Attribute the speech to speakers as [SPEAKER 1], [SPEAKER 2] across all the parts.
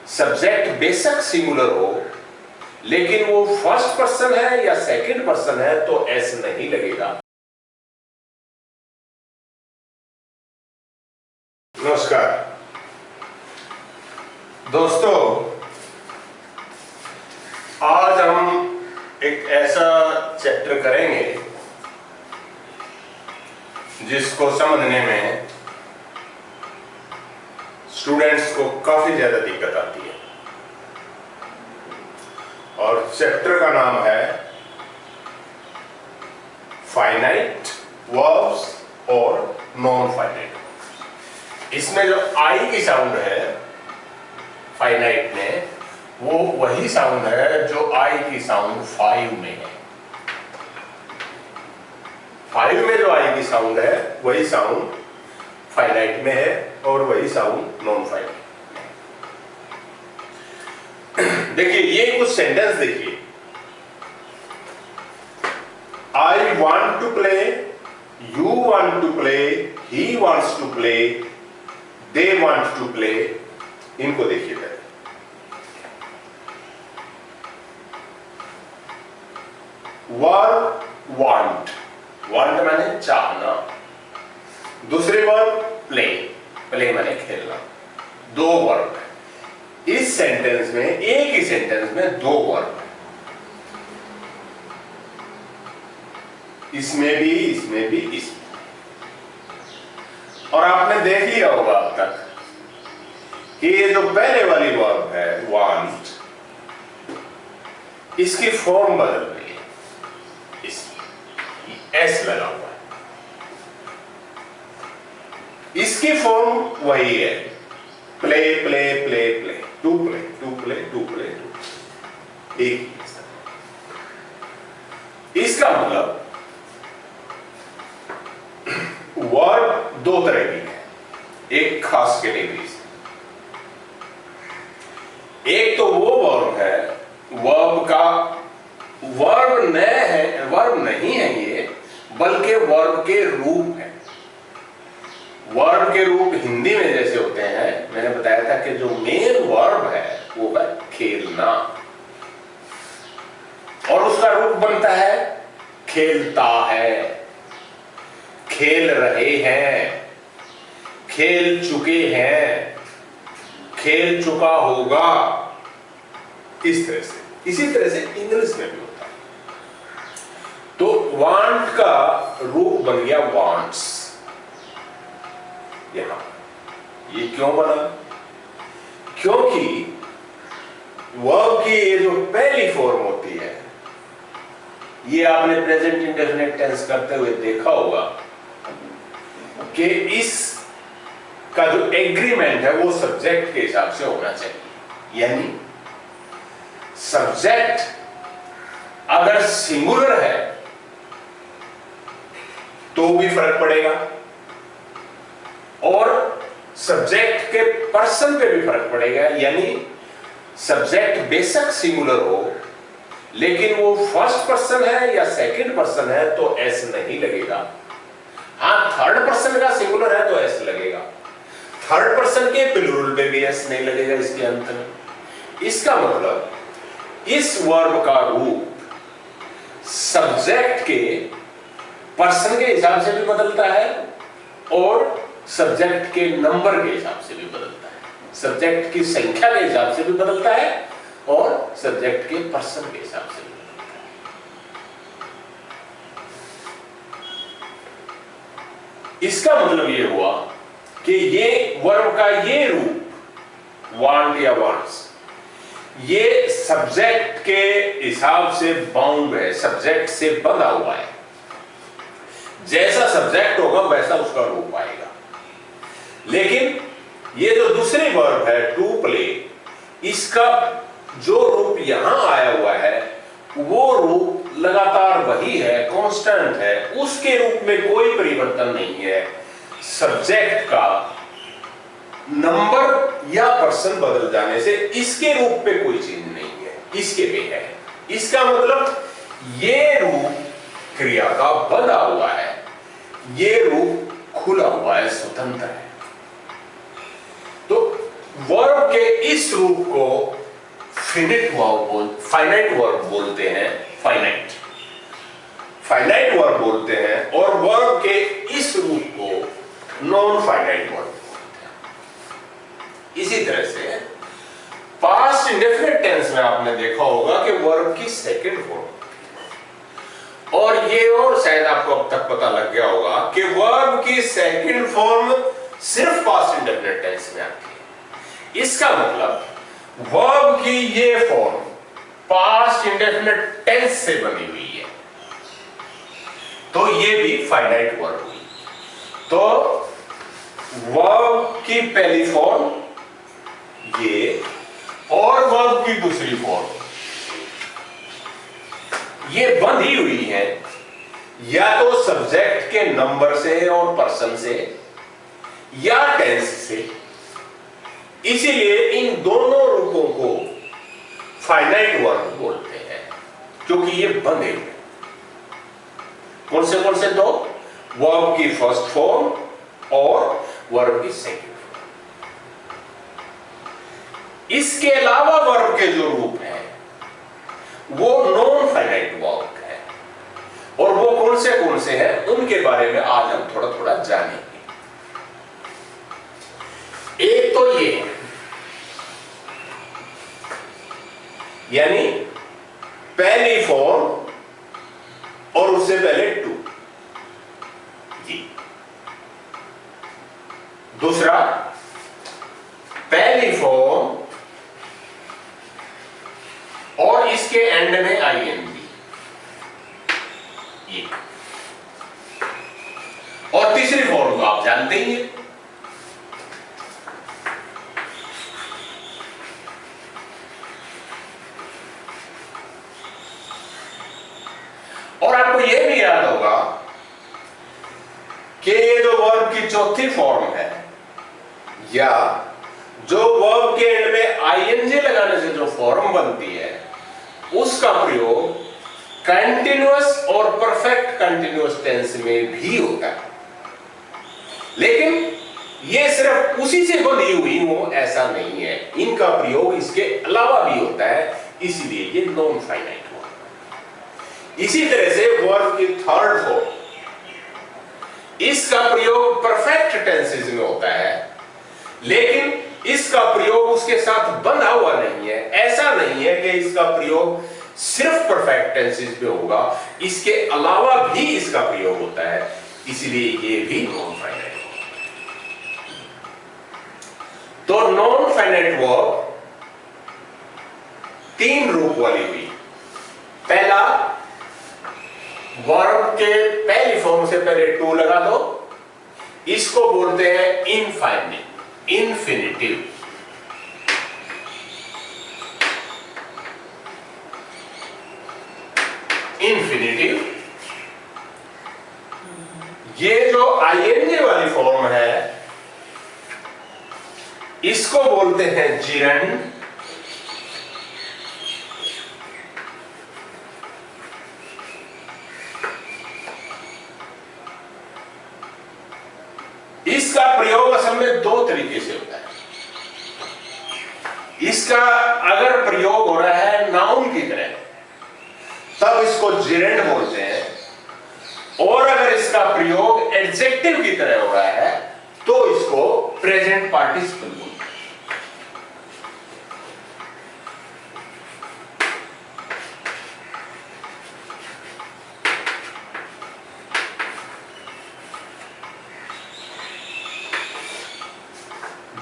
[SPEAKER 1] Subject बेशक singular हो लेकिन वो फर्स्ट पर्सन है या सेकंड पर्सन है तो एस नहीं लगेगा। नमस्कार दोस्तों, आज हम एक ऐसा चैप्टर करेंगे जिसको समझने में स्टूडेंट्स को काफी ज्यादा दिक्कत आती है और चैप्टर का नाम है फाइनाइट वर्ब्स और नॉन फाइनाइट। इसमें जो आई की साउंड है फाइनाइट में, वो वही साउंड है जो आई की साउंड 5 में है। 5 में जो आई की साउंड है वही साउंड फाइनाइट में है और वही साउंड नॉन फाइनाइट। देखिए ये कुछ सेंटेंस देखिए, I want to play, you want to play, he wants to play, they want to play. इनको देखिए पहले। वर्ब वांट, वांट माने चाहना। दूसरे वर्ब प्ले, प्ले माने खेलना। दो वर्ब है इस सेंटेंस में, एक ही सेंटेंस में दो वर्ब है। इसमें भी, इसमें भी, इसमें। और आपने देख लिया होगा अब तक कि ये जो पहले वाली वर्ब है वांट, इसकी फॉर्म बदल रही है। एस लगा हुआ है, इसकी फॉर्म वही है play play play play, to play to play to play to. एक इसका मतलब वर्ब दो तरह की है, एक खास कैटेगरी से। एक तो वो वर्ब है, वर्ब का वर्ब न है, वर्ब नहीं है ये, बल्कि वर्ब के रूप है। वर्ब के रूप हिंदी में जैसे होते हैं, मैंने बताया था कि जो मेन वर्ब है वो है खेलना, और उसका रूप बनता है खेलता है, खेल रहे हैं, खेल चुके हैं, खेल चुका होगा। इस तरह से, इसी तरह से इंग्लिश में भी होता है। तो वांट का रूप बन गया वांट्स। यहां ये क्यों बना? क्योंकि वर्ब की ये जो पहली फॉर्म होती है, ये आपने प्रेजेंट इंडेफिनिट टेंस करते हुए देखा होगा कि इस का जो एग्रीमेंट है वो सब्जेक्ट के हिसाब से होना चाहिए। यानी सब्जेक्ट अगर सिंगुलर है तो भी फर्क पड़ेगा, और सब्जेक्ट के पर्सन पे भी फर्क पड़ेगा। यानी सब्जेक्ट बेशक सिंगुलर हो लेकिन वो फर्स्ट पर्सन है या सेकंड पर्सन है तो एस नहीं लगेगा। हाँ, थर्ड पर्सन का सिंगुलर है तो एस लगेगा, थर्ड पर्सन के प्लूरल पे भी एस नहीं लगेगा इसके अंत में। इसका मतलब इस वर्ब का रूप सब्जेक्ट के पर्सन के हिसाब से भी बदलता है और सब्जेक्ट के नंबर के हिसाब से भी बदलता है, सब्जेक्ट की संख्या के हिसाब से भी बदलता है और सब्जेक्ट के पर्सन के हिसाब से भी बदलता है। इसका मतलब यह हुआ कि ये वर्ब का ये रूप वांट या वांट्स, ये सब्जेक्ट के हिसाब से बाउंड है, सब्जेक्ट से बंधा हुआ है। जैसा सब्जेक्ट होगा वैसा उसका रूप आएगा। लेकिन ये जो दूसरी वर्ब है टू प्ले, इसका जो रूप यहां आया हुआ है वो रूप लगातार वही है, कांस्टेंट है, उसके रूप में कोई परिवर्तन नहीं है। सब्जेक्ट का नंबर या पर्सन बदल जाने से इसके रूप पे कोई चेंज नहीं है, इसके पे है। इसका मतलब ये रूप क्रिया का बंधा हुआ है, ये रूप खुला हुआ है, स्वतंत्र है। तो वर्ब के इस रूप को फाइनाइट वर्ब बोलते हैं, फाइनाइट वर्ब बोलते हैं, और वर्ब के इस रूप को नॉन फाइनाइट वर्ब बोलते हैं। इसी तरह से पास्ट इंडेफिनिट टेंस में आपने देखा होगा कि वर्ब की सेकंड फॉर्म, और ये और शायद आपको अब तक पता लग गया होगा कि वर्ब की सेकंड फॉर्म सिर्फ पास्ट इंडेफिनिट टेंस में आती है। इसका मतलब वर्ब की ये फॉर्म पास्ट इंडेफिनिट टेंस से बनी हुई है, तो ये भी फाइनाइट वर्ब हुई। तो वर्ब की पहली फॉर्म ये, और वर्ब की दूसरी फॉर्म ये बंधी हुई है या तो सब्जेक्ट के नंबर से और पर्सन से या टेंस से, इसीलिए इन दोनों रूपों को फाइनाइट वर्ब बोलते हैं, क्योंकि ये बंधे हुए। कौन से दो? वर्ब की फर्स्ट फॉर्म और वर्ब की सेकंड फॉर्म। इसके अलावा वर्ब के जो रूप हैं वो नॉन फाइनाइट वर्ब है, और वो कौन से हैं उनके बारे में आज हम थोड़ा थोड़ा जानेंगे। एक तो ये, यानी पहली फॉर्म और उससे पहले टू जी। दूसरा, पहली फॉर्म और इसके एंड में आईएनजी, ये। और तीसरी फॉर्म को आप जानते ही हैं, और आपको यह भी याद होगा कि जो वर्ब की चौथी फॉर्म है, या जो वर्ब के एंड में आईएनजी लगाने से जो फॉर्म बनती है, उसका प्रयोग कंटिन्यूअस और परफेक्ट कंटिन्यूअस टेंस में भी होता है। लेकिन ये सिर्फ उसी से बनी हुई हो ऐसा नहीं है, इनका प्रयोग इसके अलावा भी होता है, इसलिए ये नॉन फाइनाइट वर्ब। इसी तरह से वर्ब की थर्ड फॉर्म, इसका प्रयोग परफेक्ट टेंसेस में होता है, लेकिन इसका प्रयोग उसके साथ बंधा हुआ नहीं है। ऐसा नहीं है कि इसका प्रयोग सिर्फ परफेक्ट टेंसेस में होगा, इसके अलावा भी इसका प्रयोग होता है, इसलिए ये भी नॉन फाइनाइट वर्ब। तो नॉन फाइनाइट वर्ब तीन रूप वाली हुई। पहला, वर्ब के पहली फॉर्म से पहले टू लगा दो, इसको बोलते हैं इन्फिनिटिव। ये जो आईएनजी वाली फॉर्म है, इसको बोलते हैं जिरंड। इसका प्रयोग असल में दो तरीके से होता है। इसका अगर प्रयोग हो रहा है नाउन की तरह, तब इसको जिरेंड बोलते हैं, और अगर इसका प्रयोग एडजेक्टिव की तरह हो रहा है तो इसको प्रेजेंट पार्टिसिपल बोलते हैं।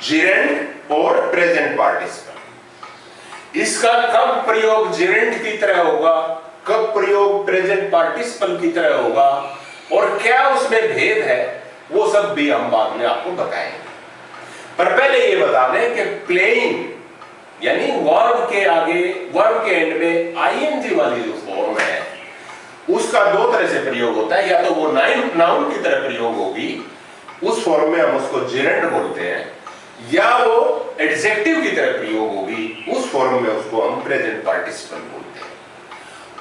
[SPEAKER 1] जिरेंड और प्रेजेंट पार्टिसिपल। इसका कब प्रयोग जिरेंड की तरह होगा, कब प्रयोग प्रेजेंट पार्टिसिपल की तरह होगा, और क्या उसमें भेद है, वो सब भी हम बाद में आपको बताएंगे। पर पहले ये बता दें कि प्लेइंग यानी वर्ब के आगे, वर्ब के एंड में आईएनजी वाली जो फॉर्म है, उसका दो तरह से प्रयोग होता है। या तो वो नाउन की तरह प्रयोग होगी, उस फॉर्म में हम उसको जिरेंड बोलते हैं, या वो एडजेक्टिव की तरह प्रयोग होगी, उस फॉर्म में उसको हम प्रेजेंट पार्टिसिपल बोलते हैं।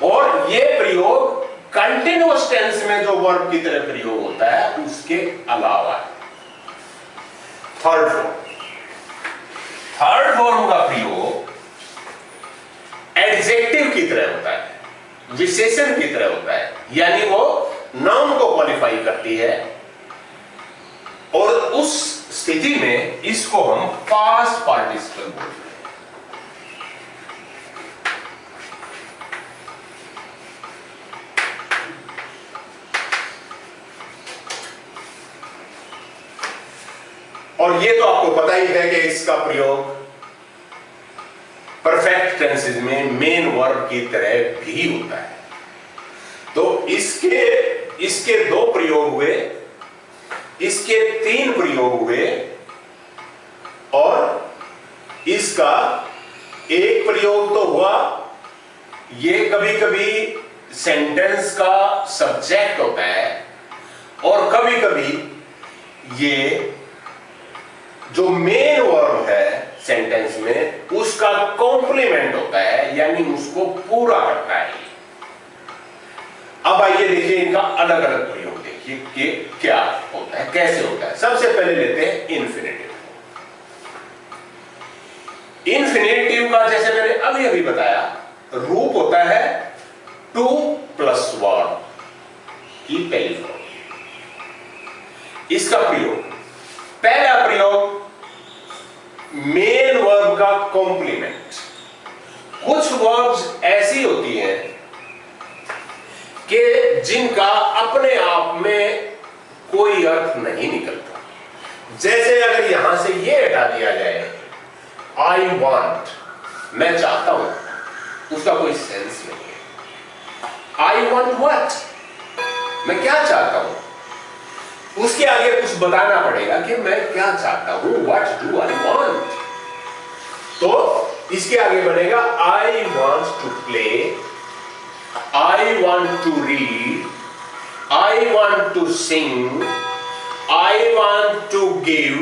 [SPEAKER 1] और ये प्रयोग कंटिन्यूअस टेंस में जो वर्ब की तरह प्रयोग होता है उसके अलावा है। थर्ड फॉर्म, थर्ड फॉर्म का प्रयोग एडजेक्टिव की तरह होता है, विशेषण की तरह होता है, यानी वो नाउन को क्वालिफाई करती है, और उस स्थिति में इसको हम पास्ट पार्टिसिपल बोलते हैं। और ये तो आपको पता ही है कि इसका प्रयोग परफेक्ट टेंसेस में मेन वर्ब की तरह भी होता है। तो इसके दो प्रयोग हुए, इसके तीन प्रयोग हुए, और इसका एक प्रयोग तो हुआ, ये कभी कभी सेंटेंस का सब्जेक्ट होता है, और कभी कभी ये जो मेन वर्ब है सेंटेंस में उसका कॉम्प्लीमेंट होता है, यानी उसको पूरा करता है। अब आइए देखिए इनका अलग अलग प्रयोग देखिए कि क्या होता है, कैसे होता है। सबसे पहले लेते हैं इन्फिनेटिव। इन्फिनेटिव का जैसे मैंने अभी अभी बताया रूप होता है टू प्लस वर्ब की पहली फॉर्म। इसका प्रयोग, पहला प्रयोग मेन वर्ब का कॉम्प्लीमेंट। कुछ वर्ब्स ऐसी होती हैं कि जिनका अपने आप में कोई अर्थ नहीं निकलता। जैसे अगर यहां से ये हटा दिया जाए, आई वॉन्ट, मैं चाहता हूं, उसका कोई सेंस नहीं है। आई वॉन्ट व्हाट, मैं क्या चाहता हूं, उसके आगे कुछ बताना पड़ेगा कि मैं क्या चाहता हूं, व्हाट डू आई वॉन्ट। तो इसके आगे बनेगा I want to play, I want to read, I want to sing, I want to give,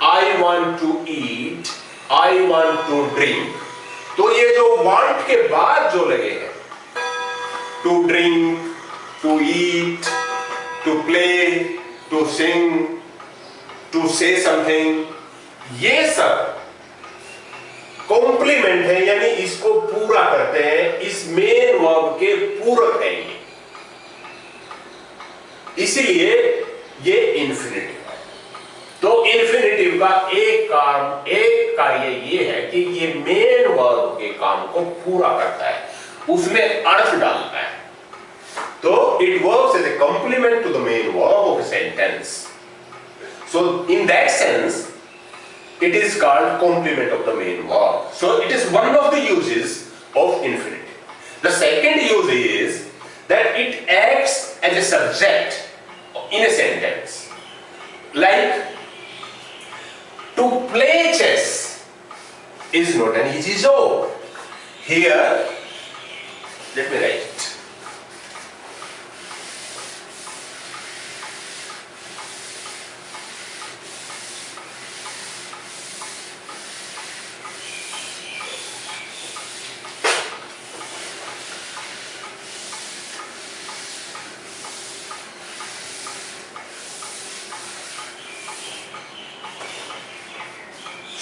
[SPEAKER 1] I want to eat, I want to drink। तो ये जो want के बाद जो लगे हैं, to drink, to eat, to play, to sing, to say something, ये सब कॉम्प्लीमेंट है, यानी इसको पूरा करते हैं, इस मेन वर्ब के पूरक है ये, इसीलिए ये इन्फिनेटिव है। तो इन्फिनेटिव का एक कार्य ये है कि ये मेन वर्ब के काम को पूरा करता है, उसमें अर्थ डालता है। तो it works as a complement to the main verb of a sentence. So in that sense it is called complement of the main verb. So it is one of the uses of infinitive. The second use is that it acts as a subject in a sentence. Like, to play chess is not an easy job. Here, let me write it.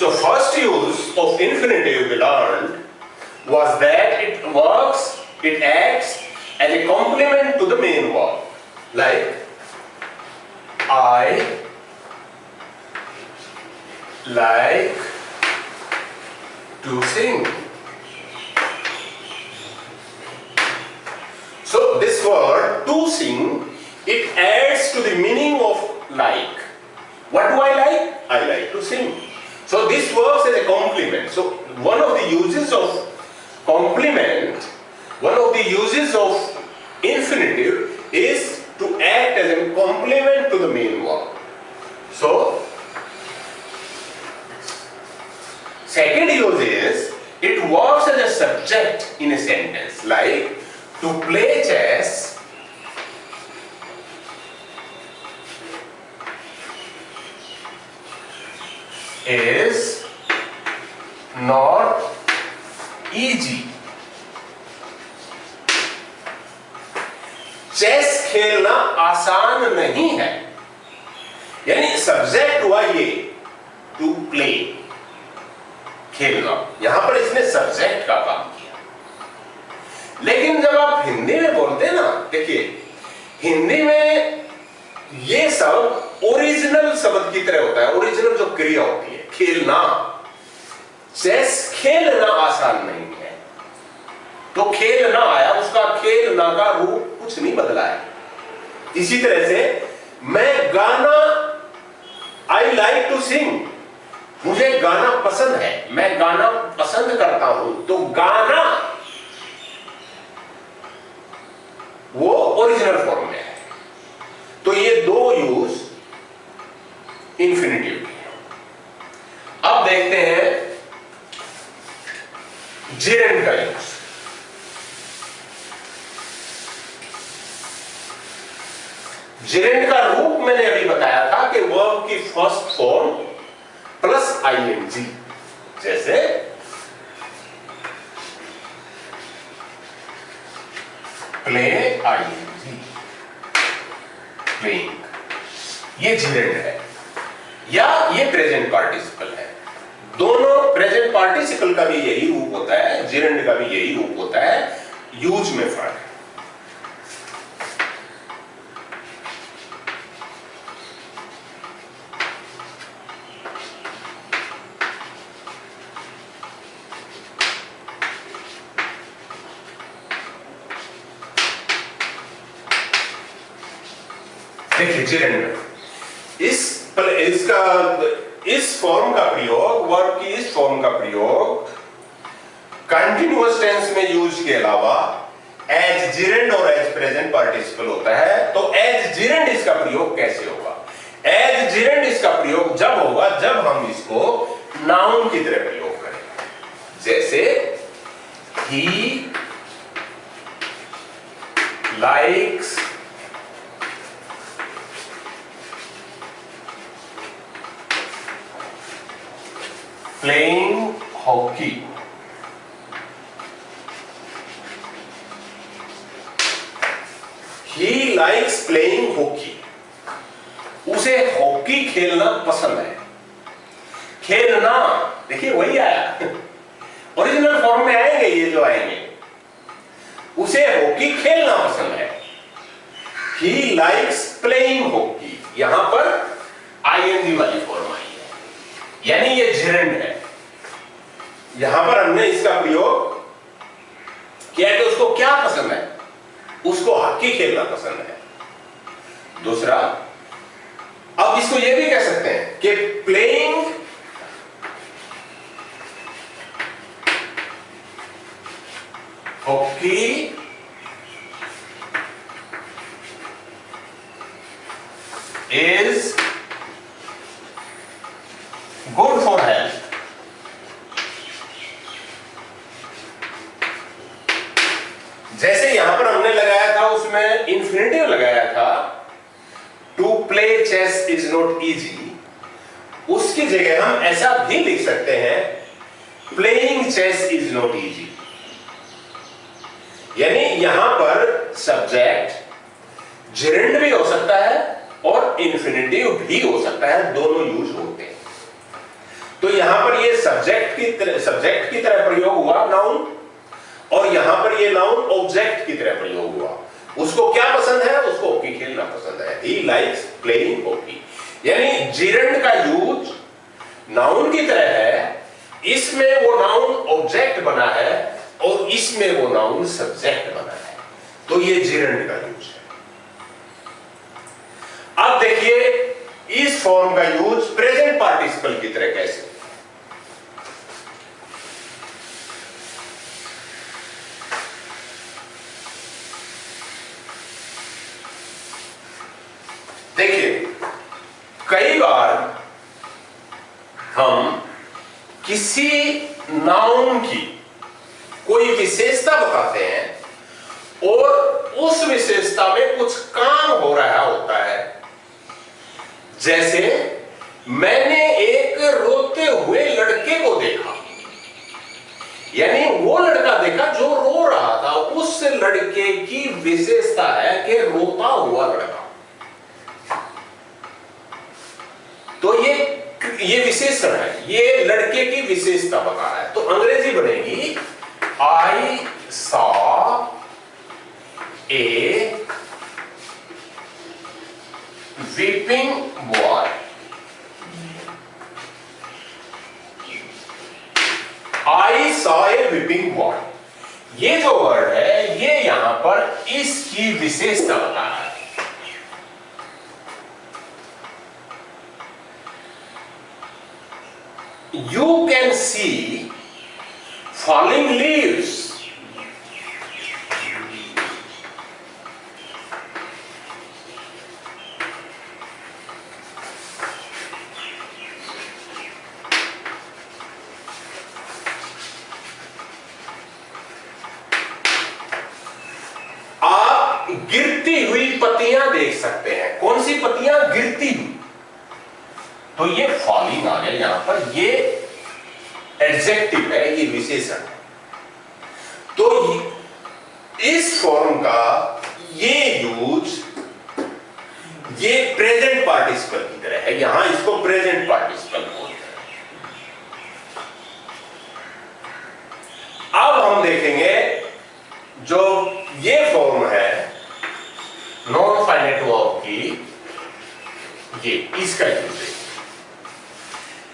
[SPEAKER 1] So first use of infinitive we learned was that it acts as a complement to the main verb. Like, I like to sing. So this word to sing, it adds to the meaning of like. What do I like? I like to sing. So this works as a complement. So one of the uses of complement, one of the uses of infinitive is to act as a complement to the main verb. So second use is it works as a subject in a sentence. Like, to play chess is not easy. Chess खेलना आसान नहीं है, यानी subject हुआ ये to play, खेलना, यहां पर इसने सब्जेक्ट का काम किया। लेकिन जब आप हिंदी में बोलते हैं ना, देखिए हिंदी में ये सब ओरिजिनल शब्द की तरह होता है, ओरिजिनल जो क्रिया होती है, खेलना। चेस खेलना आसान नहीं है, तो खेलना आया, उसका खेलना का रूप कुछ नहीं बदला है। इसी तरह से मैं गाना, आई लाइक टू सिंग, मुझे गाना पसंद है, मैं गाना पसंद करता हूं, तो गाना वो ओरिजिनल फॉर्म में है। तो ये दो यूज इंफिनिटिव के हैं। अब देखते हैं जेरेंड का यूज। जेरेंड का रूप मैंने अभी बताया था कि वर्ब की फर्स्ट फॉर्म प्लस आईएनजी, जैसे प्ले, आईएनजी, प्लेइंग, ये जेरेंड है, या ये प्रेजेंट पार्टिसिपल है। दोनों, प्रेजेंट पार्टिसिपल का भी यही रूप होता है, जेरेंड का भी यही रूप होता है, यूज में फर्क है। देखिए जेरेंड में इस फॉर्म का प्रयोग, वर्ब की इस फॉर्म का प्रयोग कंटिन्यूअस टेंस में यूज के अलावा एज जेरेंड और एज प्रेजेंट पार्टिसिपल होता है। तो एज जेरेंड इसका प्रयोग कैसे होगा? एज जेरेंड इसका प्रयोग जब होगा जब हम इसको नाउन की तरह प्रयोग करेंगे, जैसे he likes playing hockey, he likes playing hockey, उसे हॉकी खेलना पसंद है। खेलना, देखिए वही आया, ओरिजिनल फॉर्म में आएंगे ये जो आएंगे, उसे हॉकी खेलना पसंद है। ही लाइक्स प्लेइंग हॉकी, यहां पर आईएनजी वाली फॉर्म आई है, यानी ये जेरेंड है। यहां पर हमने इसका प्रयोग किया कि उसको क्या पसंद है, उसको हॉकी खेलना पसंद है। दूसरा, अब इसको ये भी कह सकते हैं कि playing hockey is good for health. जैसे यहां पर हमने लगाया था, उसमें इंफिनिटिव लगाया था, to play chess is not easy, उसकी जगह हम ऐसा भी लिख सकते हैं, playing chess is not easy. यानी यहां पर सब्जेक्ट जेरेंड भी हो सकता है और इंफिनिटिव भी हो सकता है, दोनों यूज होते हैं। तो यहां पर ये सब्जेक्ट की तरह प्रयोग हुआ नाउन, और यहां पर ये नाउन ऑब्जेक्ट की तरह प्रयोग हुआ। उसको क्या पसंद है? उसको हॉकी खेलना पसंद है। ही लाइक्स प्लेइंग हॉकी, यानी जेरेंड का यूज नाउन की तरह है, इसमें वो नाउन ऑब्जेक्ट बना है और इसमें वो नाउन सब्जेक्ट बना है, तो ये जेरेंड का यूज है। अब देखिए इस फॉर्म का यूज प्रेजेंट पार्टिसिपल की तरह कैसे? देखिए कई बार हम किसी नाउन की कोई विशेषता बताते हैं और उस विशेषता में कुछ काम हो रहा होता है। जैसे मैंने एक रोते हुए लड़के को देखा, यानी वो लड़का देखा जो रो रहा था, उस लड़के की विशेषता है कि रोता हुआ लड़का। तो ये ये विशेषण है, ये लड़के की विशेषता बता रहा है, तो अंग्रेजी बनेगी I saw a weeping boy. I saw a weeping boy, ये जो वर्ड है ये यहां पर इसकी विशेषता बता रहा है। You can see falling leaves. आप गिरती हुई पत्तियां देख सकते हैं। कौन सी पत्तियां गिरती हुई? तो ये फॉलिंग आ गया यहां पर, ये एडजेक्टिव है, ये विशेषण है। तो इस फॉर्म का ये यूज ये प्रेजेंट पार्टिसिपल की तरह है, यहां इसको प्रेजेंट पार्टिसिपल बोलते हैं। अब हम देखेंगे जो ये फॉर्म है नॉन फाइनाइट वर्ब की, ये इसका यूज है।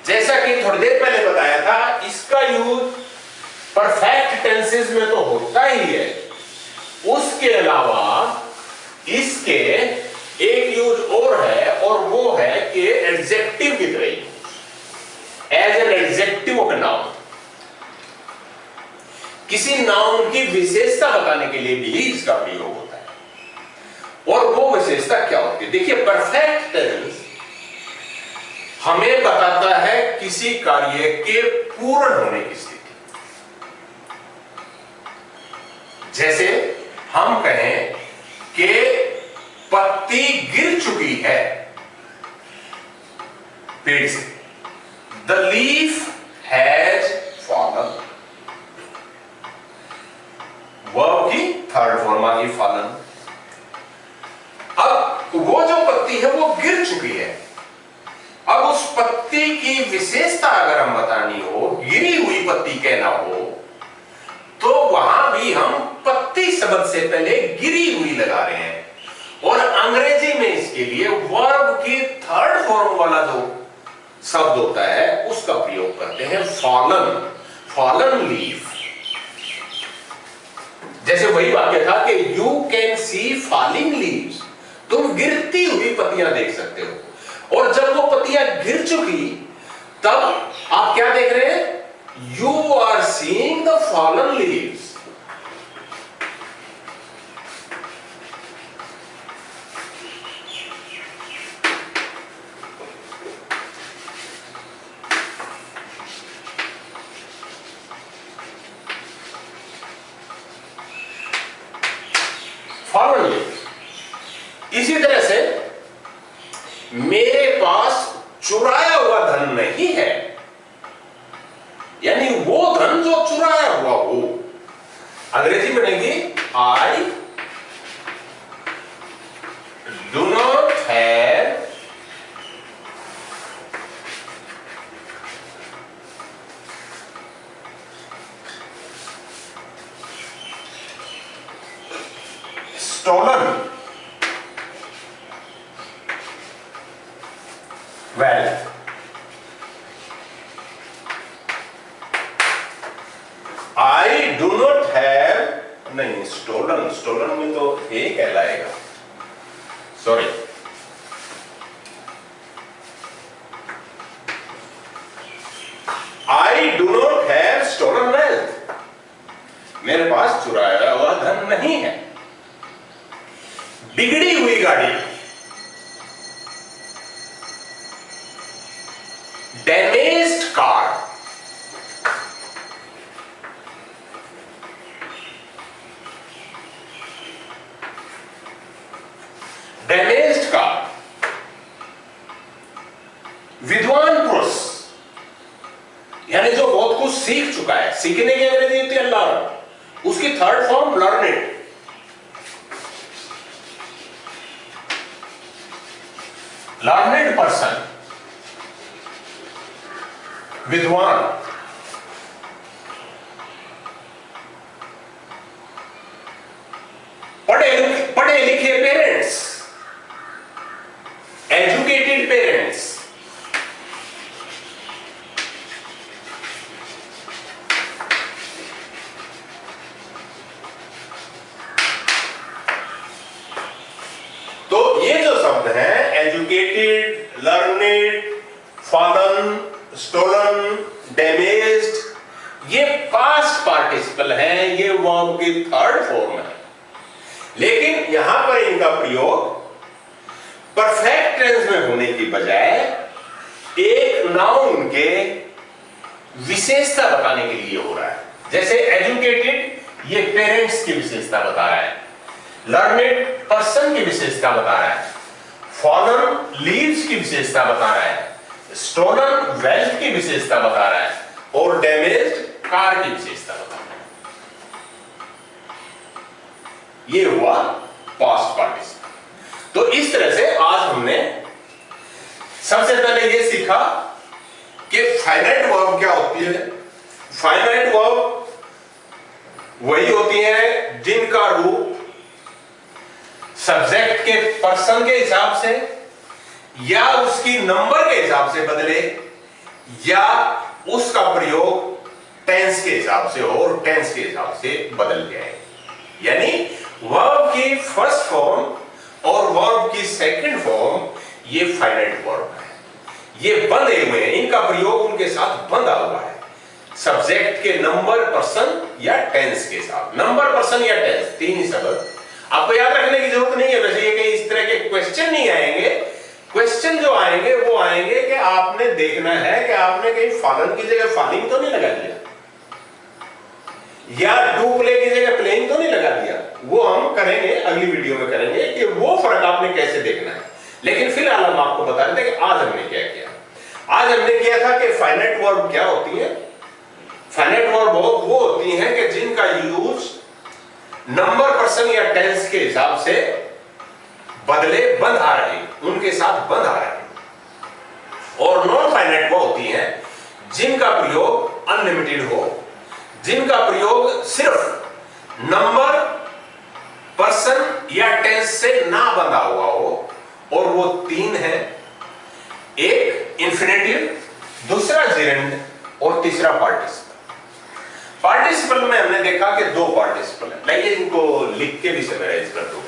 [SPEAKER 1] जैसा कि थोड़ी देर पहले बताया था, इसका यूज परफेक्ट टेंसेस में तो होता ही है, उसके अलावा इसके एक यूज और है, और वो है कि एडजेक्टिव की तरह use, as an adjective of noun. किसी नाउन की विशेषता बताने के लिए भी इसका प्रयोग होता है। और वो विशेषता क्या होती है? देखिए, परफेक्ट टेंस हमें बताता है किसी कार्य के पूर्ण होने की स्थिति। जैसे हम कहें कि पत्ती गिर चुकी है पेड़ से, the leaf has fallen. Verb की थर्ड फॉर्म आ गई फॉलन। अब वो जो पत्ती है वो गिर चुकी है, अब उस पत्ती की विशेषता अगर हम बतानी हो, गिरी हुई पत्ती कहना हो, तो वहां भी हम पत्ती शब्द से पहले गिरी हुई लगा रहे हैं। और अंग्रेजी में इसके लिए वर्ब की थर्ड फॉर्म वाला जो शब्द होता है उसका प्रयोग करते हैं, फॉलन, फॉलन लीफ। जैसे वही वाक्य था कि you can see falling leaves, तुम गिरती हुई पत्तियां देख सकते हो। और जब वो पत्तियां गिर चुकी, तब आप क्या देख रहे हैं? You are seeing the fallen leaves. Fallen leaves. इसी तरह से मेरे पास चुराया हुआ धन नहीं है, यानी वो धन जो चुराया हुआ हो, अंग्रेजी बनेगी I do not have stolen wealth. I do not have, नहीं, stolen, stolen में तो ए कहलाएगा, sorry. I do not have stolen wealth. मेरे पास चुराया हुआ धन नहीं है। बिगड़ी हुई गाड़ी, damaged car, damaged car, विद्वान पुरुष, यानी जो बहुत कुछ सीख चुका है। सीखने की अंग्रेजी होती है लर्न, उसकी third form learned. Learned person, विद्वान, पढ़े लिखे पेरेंट्स, एजुकेटेड पेरेंट्स, तो ये जो शब्द है educated, learned, fallen, stolen, damaged, ये पास्ट पार्टिसिपल है, ये वर्ब की थर्ड फॉर्म है। लेकिन यहां पर इनका प्रयोग परफेक्ट टेंस में होने की बजाय एक नाउन के विशेषता बताने के लिए हो रहा है। जैसे एजुकेटेड ये पेरेंट्स की विशेषता बता रहा है, लर्नेड पर्सन की विशेषता बता रहा है, फॉलन लीव्स की विशेषता बता रहा है, स्टोलन वेल्थ की विशेषता बता रहा है, और डैमेज्ड कार की विशेषता बता रहा है। ये हुआ पास्ट पार्टिसिपल। तो इस तरह से आज हमने सबसे पहले ये सीखा कि फाइनाइट वर्ब क्या होती है। फाइनाइट वर्ब वही होती है जिनका रूप सब्जेक्ट के पर्सन के हिसाब से या उसकी नंबर के हिसाब से बदले या उसका प्रयोग टेंस के हिसाब से हो और टेंस के हिसाब से बदल जाए। यानी वर्ब की फर्स्ट फॉर्म और वर्ब की सेकंड फॉर्म ये फाइनाइट वर्ब है, ये बंधे हुए हैं, इनका प्रयोग उनके साथ बंधा हुआ है सब्जेक्ट के नंबर, पर्सन या टेंस के साथ। नंबर, पर्सन या टेंस, तीन ही शब्द आपको याद रखने की जरूरत नहीं है। वैसे ये कहीं इस तरह के क्वेश्चन नहीं आएंगे। क्वेश्चन जो आएंगे वो आएंगे कि आपने देखना है कि आपने कहीं फॉलन की जगह फॉलिंग तो नहीं लगा दिया या टू प्ले की जगह प्लेइंग तो नहीं लगा दिया। वो हम करेंगे, अगली वीडियो में करेंगे कि वो फर्क आपने कैसे देखना है। लेकिन फिलहाल हम आपको बता रहे थे कि आज हमने क्या किया। आज हमने किया था कि फाइनाइट वर्ब क्या होती है। फाइनाइट वर्ब वो होती हैं कि जिनका यूज नंबर, पर्सन या टेंस के हिसाब से बदले, बंध आ रहे, उनके साथ बंध आ रहे। और नॉन फाइनाइट वो होती हैं जिनका प्रयोग अनलिमिटेड हो, जिनका प्रयोग सिर्फ नंबर, पर्सन या टेंस से ना बंधा हुआ हो। और वो तीन है, एक इंफिनिटिव, दूसरा जेरेंड और तीसरा पार्टिसिपल। पार्टिसिपल में हमने देखा कि दो पार्टिसिपल है। लाइए इनको लिख के भी समराइज कर दो।